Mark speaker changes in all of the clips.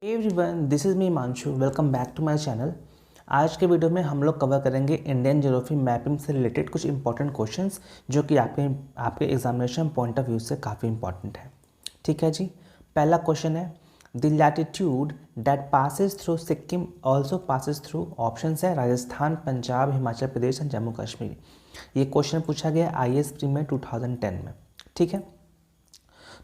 Speaker 1: Everyone, this is me मांशु। Welcome back to my channel. आज के video में हम लोग कवर करेंगे इंडियन ज्योग्राफी मैपिंग से रिलेटेड कुछ इंपॉर्टेंट क्वेश्चंस जो कि आपके एग्जामिनेशन पॉइंट ऑफ व्यू से काफ़ी इंपॉर्टेंट है। ठीक है जी। पहला क्वेश्चन है, the latitude that passes through Sikkim also passes through, option है राजस्थान, पंजाब, हिमाचल प्रदेश एंड जम्मू कश्मीर। ये क्वेश्चन पूछा गया IAS प्री में 2010 में। ठीक है।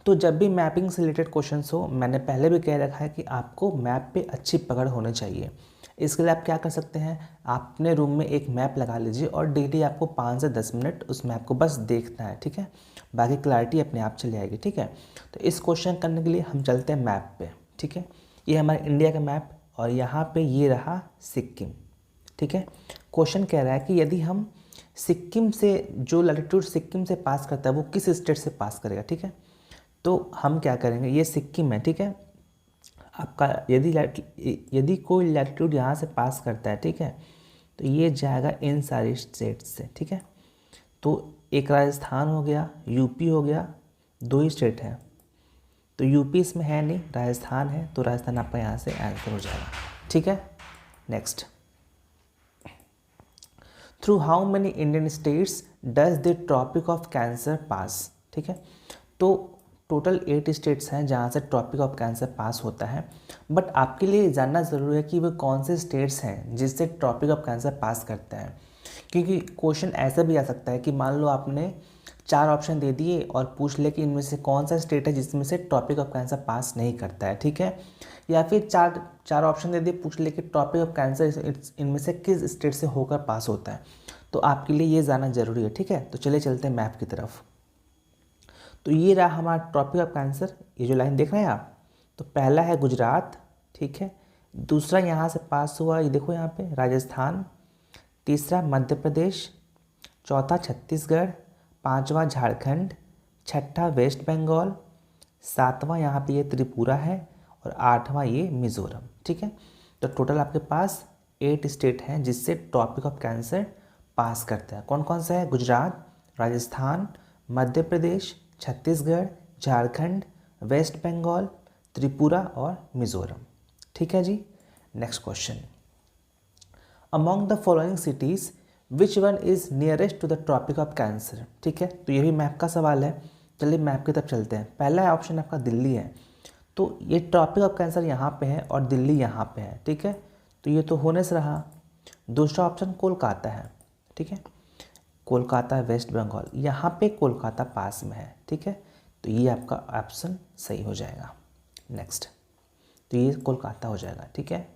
Speaker 1: तो जब भी मैपिंग से रिलेटेड क्वेश्चंस हो, मैंने पहले भी कह रखा है कि आपको मैप पे अच्छी पकड़ होनी चाहिए। इसके लिए आप क्या कर सकते हैं, आप अपने रूम में एक मैप लगा लीजिए और डेली आपको 5 से 10 मिनट उस मैप को बस देखना है। ठीक है, बाकी क्लैरिटी अपने आप चली आएगी। ठीक है, तो इस क्वेश्चन करने के लिए हम चलते हैं मैप पे। ठीक है, ये हमारे इंडिया का मैप और यहाँ पे ये रहा सिक्किम। ठीक है, क्वेश्चन कह रहा है कि यदि हम सिक्किम से, जो लैटिट्यूड सिक्किम से पास करता है वो किस स्टेट से पास करेगा। ठीक है, तो हम क्या करेंगे, ये सिक्किम है। ठीक है, आपका यदि कोई लैटिट्यूड यहाँ से पास करता है, ठीक है, तो ये जाएगा इन सारी स्टेट से। ठीक है, तो एक राजस्थान हो गया, यूपी हो गया, 2 ही स्टेट है, तो यूपी इसमें है नहीं, राजस्थान है, तो राजस्थान आपका यहाँ से आंसर हो जाएगा। ठीक है, next, through how many Indian states does the tropic of cancer पास। ठीक है, तो टोटल 8 स्टेट्स हैं जहाँ से ट्रॉपिक ऑफ कैंसर पास होता है, बट आपके लिए जानना ज़रूरी है कि वो कौन से स्टेट्स हैं जिससे ट्रॉपिक ऑफ कैंसर पास करते हैं। क्योंकि क्वेश्चन ऐसा भी आ सकता है कि मान लो आपने 4 ऑप्शन दे दिए और पूछ ले कि इनमें से कौन सा स्टेट है जिसमें से ट्रॉपिक ऑफ कैंसर पास नहीं करता है। ठीक है, या फिर चार ऑप्शन दे दिए, पूछ ले कि ट्रॉपिक ऑफ कैंसर इनमें से किस स्टेट से होकर पास होता है। तो आपके लिए ये जानना ज़रूरी है। ठीक है, तो चलिए चलते हैं मैप की तरफ। तो ये रहा हमारा ट्रॉपिक ऑफ कैंसर, ये जो लाइन देख रहे हैं आप, तो पहला है गुजरात। ठीक है, दूसरा यहाँ से पास हुआ, ये देखो यहाँ पे राजस्थान, तीसरा मध्य प्रदेश, चौथा छत्तीसगढ़, पांचवा झारखंड, छठा वेस्ट बंगाल, सातवां यहाँ पे ये त्रिपुरा है और आठवां ये मिज़ोरम। ठीक है, तो टोटल आपके पास 8 स्टेट हैं जिससे ट्रॉपिक ऑफ कैंसर पास करता है। कौन कौन सा है, गुजरात, राजस्थान, मध्य प्रदेश, छत्तीसगढ़, झारखंड, वेस्ट बंगाल, त्रिपुरा और मिज़ोरम। ठीक है जी। Next question, among the following cities which one is nearest to the tropic of cancer. ठीक है, तो ये भी मैप का सवाल है। चलिए मैप की तरफ चलते हैं। पहला ऑप्शन आपका दिल्ली है, तो ये ट्रॉपिक ऑफ कैंसर यहाँ पे है और दिल्ली यहाँ पे है। ठीक है, तो ये तो होने से रहा। दूसरा ऑप्शन कोलकाता है। ठीक है, कोलकाता, वेस्ट बंगाल, यहाँ पे कोलकाता पास में है। ठीक है, तो ये आपका ऑप्शन सही हो जाएगा। नेक्स्ट, तो ये कोलकाता हो जाएगा। ठीक है,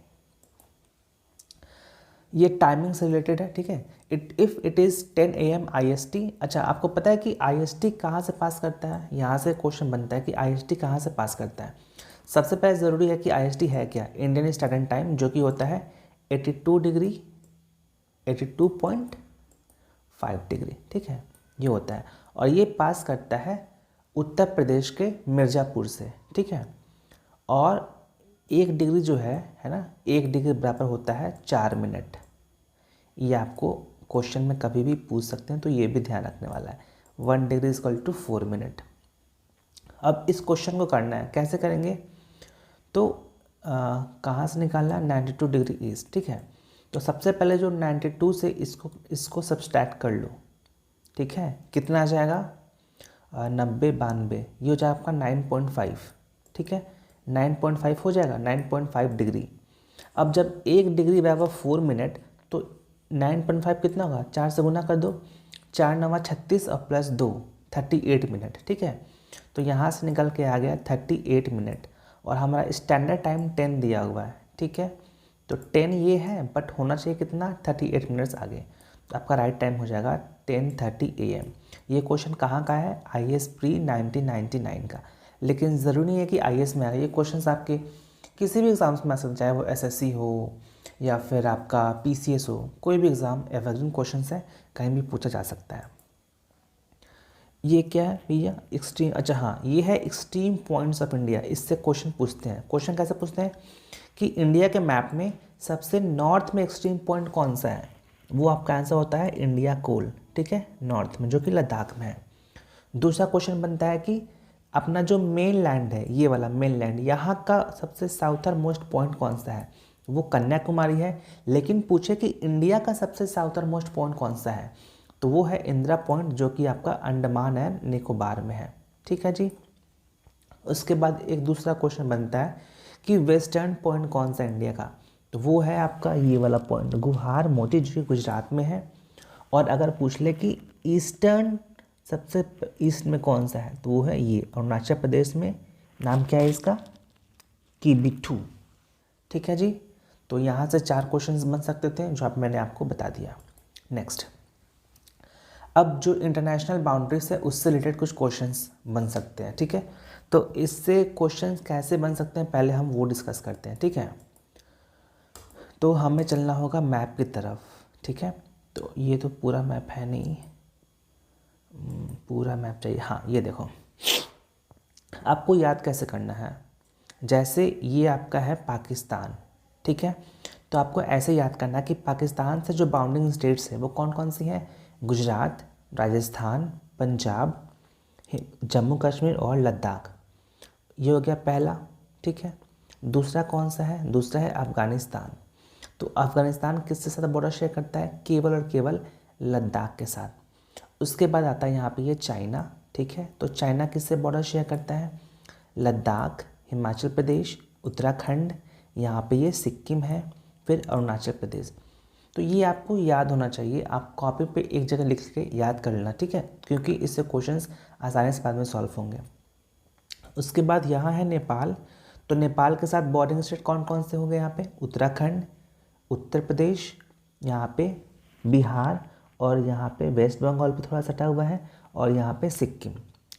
Speaker 1: ये टाइमिंग से रिलेटेड है। ठीक है, if it is 10 AM IST। अच्छा, आपको पता है कि IST कहाँ से पास करता है, यहाँ से क्वेश्चन बनता है कि IST कहाँ से पास करता है। सबसे पहले ज़रूरी है कि IST है क्या, इंडियन स्टैंडर्ड टाइम, जो कि होता है 82 डिग्री 82.5 डिग्री। ठीक है, ये होता है और ये पास करता है उत्तर प्रदेश के मिर्ज़ापुर से। ठीक है, और 1 डिग्री जो है ना, 1 डिग्री बराबर होता है 4 मिनट। ये आपको क्वेश्चन में कभी भी पूछ सकते हैं, तो ये भी ध्यान रखने वाला है। 1 डिग्री इक्वल टू 4 मिनट। अब इस क्वेश्चन को करना है, कैसे करेंगे, तो कहाँ से निकालना है, 92 डिग्री ईस्ट। ठीक है, तो सबसे पहले जो 92 से इसको सब्सट्रैक्ट कर लो। ठीक है, कितना आ जाएगा, 90 92, ये हो जाएगा आपका 9.5। ठीक है, 9.5 हो जाएगा, 9.5 डिग्री। अब जब 1 डिग्री बराबर 4 मिनट, तो 9.5 कितना होगा, 4 से गुना कर दो, 4 9 36 और प्लस 2 38 मिनट। ठीक है, तो यहाँ से निकल के आ गया 38 मिनट और हमारा स्टैंडर्ड टाइम 10 दिया हुआ है। ठीक है, तो 10 ये है, बट होना चाहिए कितना, 38 मिनट्स आगे, तो आपका राइट टाइम हो जाएगा 10:30 AM। ये क्वेश्चन कहाँ का है, IAS प्री 1999 का। लेकिन ज़रूरी नहीं है कि IAS में आए, ये क्वेश्चंस आपके किसी भी एग्ज़ाम्स में आ सकते, चाहे वो SSC हो या फिर आपका PCS हो, कोई भी एग्ज़ाम एवरग्रीन क्वेश्चंस है, कहीं भी पूछा जा सकता है। ये क्या है भैया, एक्सट्रीम, अच्छा हाँ, ये है एक्सट्रीम पॉइंट्स ऑफ इंडिया। इससे क्वेश्चन पूछते हैं। क्वेश्चन कैसे पूछते हैं कि इंडिया के मैप में सबसे नॉर्थ में एक्सट्रीम पॉइंट कौन सा है, वो आपका आंसर होता है इंडिया कोल। ठीक है, नॉर्थ में, जो कि लद्दाख में है। दूसरा क्वेश्चन बनता है कि अपना जो मेन लैंड है, ये वाला मेन लैंड, यहाँ का सबसे साउथर मोस्ट पॉइंट कौन सा है? वो कन्याकुमारी है। लेकिन पूछे कि इंडिया का सबसे साउथर मोस्ट पॉइंट कौन सा है, तो वो है इंदिरा पॉइंट, जो कि आपका अंडमान एंड निकोबार में है। ठीक है जी। उसके बाद एक दूसरा क्वेश्चन बनता है कि वेस्टर्न पॉइंट कौन सा इंडिया का, तो वो है आपका ये वाला पॉइंट गुहार मोती, जो कि गुजरात में है। और अगर पूछ ले कि ईस्टर्न सबसे ईस्ट में कौन सा है, तो वो है ये अरुणाचल प्रदेश में। नाम क्या है इसका? किबिथू। ठीक है जी। तो यहाँ से 4 क्वेश्चंस बन सकते थे, जो अब मैंने आपको बता दिया। नेक्स्ट, अब जो इंटरनेशनल बाउंड्रीज है उससे रिलेटेड कुछ क्वेश्चंस बन सकते हैं। ठीक है, तो इससे क्वेश्चंस कैसे बन सकते हैं पहले हम वो डिस्कस करते हैं। ठीक है, तो हमें चलना होगा मैप की तरफ। ठीक है, तो ये तो पूरा मैप है नहीं, पूरा मैप चाहिए। हाँ, ये देखो, आपको याद कैसे करना है, जैसे ये आपका है पाकिस्तान। ठीक है, तो आपको ऐसे याद करना है कि पाकिस्तान से जो बाउंडिंग स्टेट्स है वो कौन कौन सी हैं? गुजरात, राजस्थान, पंजाब, जम्मू कश्मीर और लद्दाख। ये हो गया पहला। ठीक है, दूसरा कौन सा है? दूसरा है अफ़गानिस्तान। तो अफ़गानिस्तान किसके साथ बॉर्डर शेयर करता है? केवल और केवल लद्दाख के साथ। उसके बाद आता है यहाँ पे ये चाइना। ठीक है, तो चाइना किससे बॉर्डर शेयर करता है? लद्दाख, हिमाचल प्रदेश, उत्तराखंड, यहाँ पे ये सिक्किम है, फिर अरुणाचल प्रदेश। तो ये आपको याद होना चाहिए, आप कॉपी पे एक जगह लिख के याद कर लेना। ठीक है, क्योंकि इससे क्वेश्चंस आसानी से बाद में सॉल्व होंगे। उसके बाद यहाँ है नेपाल। तो नेपाल के साथ बॉर्डरिंग स्टेट कौन कौन से होंगे यहाँ पे? उत्तराखंड, उत्तर प्रदेश, यहाँ पे बिहार, और यहाँ पे वेस्ट बंगाल पे थोड़ा सटा हुआ है, और यहाँ पे सिक्किम।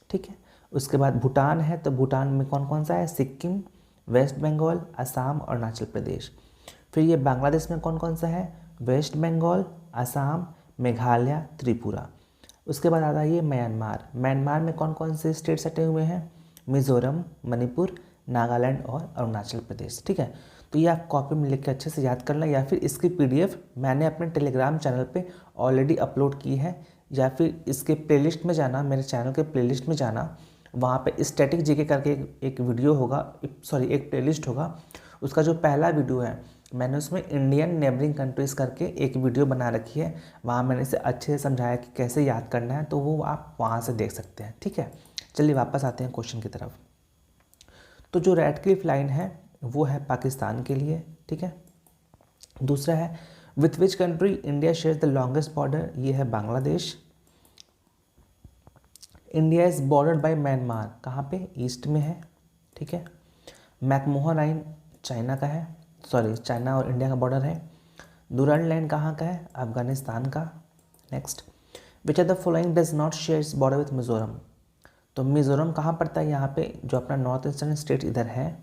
Speaker 1: ठीक है, उसके बाद भूटान है। तो भूटान में कौन कौन सा है? सिक्किम, वेस्ट बंगाल, असम और अरुणाचल प्रदेश। फिर ये बांग्लादेश में कौन कौन सा है? वेस्ट बंगाल, असम, मेघालय, त्रिपुरा। उसके बाद आता है ये म्यांमार। म्यांमार में कौन कौन से स्टेट सटे हुए हैं? मिज़ोरम, मणिपुर, नागालैंड और अरुणाचल प्रदेश। ठीक है, तो ये आप कॉपी में लिख के अच्छे से याद कर लें, या फिर इसकी PDF मैंने अपने टेलीग्राम चैनल पे ऑलरेडी अपलोड की है, या फिर इसके प्लेलिस्ट में जाना, मेरे चैनल के प्लेलिस्ट में जाना, वहाँ पे स्टैटिक जीके करके एक वीडियो होगा, सॉरी एक प्लेलिस्ट होगा। उसका जो पहला वीडियो है मैंने उसमें इंडियन नेबरिंग कंट्रीज़ करके एक वीडियो बना रखी है, वहाँ मैंने इसे अच्छे से समझाया कि कैसे याद करना है, तो वो आप वहाँ से देख सकते हैं। ठीक है, चलिए वापस आते हैं क्वेश्चन की तरफ। तो जो रेड क्लिफ लाइन है वो है पाकिस्तान के लिए। ठीक है, दूसरा है with which country India share the longest border, ये है Bangladesh. India is bordered by Myanmar, कहाँ पे? ईस्ट में है। ठीक है, मैकमोहन लाइन चाइना का है, सॉरी चाइना और इंडिया का बॉर्डर है। दुरान लाइन कहाँ का है? अफगानिस्तान का। Next, which are the following does not share border with Mizoram. तो मिजोरम कहाँ पड़ता है? यहाँ पे जो अपना नॉर्थ ईस्टर्न स्टेट इधर है,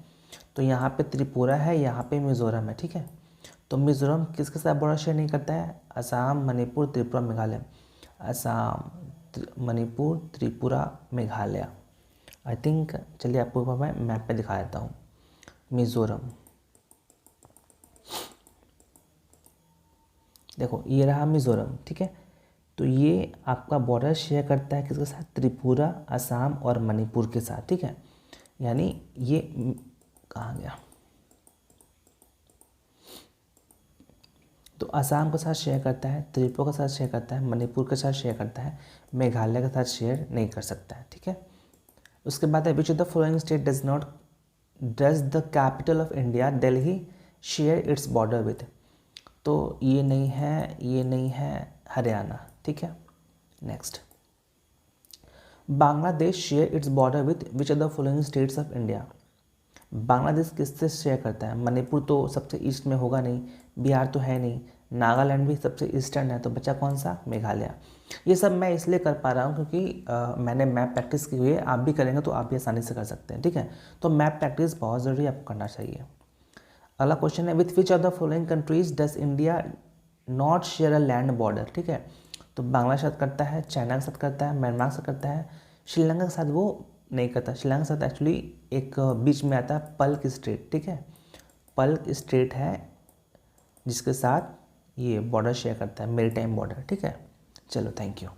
Speaker 1: तो यहाँ पे त्रिपुरा है, यहाँ पे मिजोरम है। ठीक है, तो मिजोरम किसके साथ बॉर्डर शेयर नहीं करता है? असम, मणिपुर, त्रिपुरा, मेघालय। असम, मणिपुर, त्रिपुरा, मेघालय। आई थिंक, चलिए आपको मैं मैप पे दिखा देता हूँ। मिजोरम, देखो ये रहा मिजोरम। ठीक है, तो ये आपका बॉर्डर शेयर करता है किसके साथ? त्रिपुरा, असम और मणिपुर के साथ। ठीक है, यानी ये कहाँ गया? तो असम के साथ शेयर करता है, त्रिपुरा के साथ शेयर करता है, मणिपुर के साथ शेयर करता है, मेघालय के साथ शेयर नहीं कर सकता है। ठीक है, उसके बाद है which of the following state does the capital of India Delhi share its border with. तो ये नहीं है, ये नहीं है, हरियाणा। ठीक है, next, Bangladesh share its border with which are the following states of India. Bangladesh किससे शेयर करता है? मणिपुर तो सबसे ईस्ट में होगा नहीं, बिहार तो है नहीं, नागालैंड भी सबसे ईस्टर्न है, तो बचा कौन सा? मेघालय। ये सब मैं इसलिए कर पा रहा हूँ क्योंकि मैंने मैप प्रैक्टिस की हुई है, आप भी करेंगे तो आप भी आसानी से कर सकते हैं। ठीक है, तो मैप प्रैक्टिस बहुत ज़रूरी आपको करना चाहिए। अगला क्वेश्चन है with which of the following countries does India not share a land border. ठीक है, तो बांग्लादेश के साथ करता है, चाइना के साथ करता है, म्यांमार के साथ करता है, श्रीलंका के साथ वो नहीं करता। श्रीलंका के साथ एक्चुअली एक बीच में आता है पल्क स्टेट। ठीक है, पल्क स्टेट है जिसके साथ ये बॉर्डर शेयर करता है, मेरीटाइम बॉर्डर। ठीक है, चलो थैंक यू।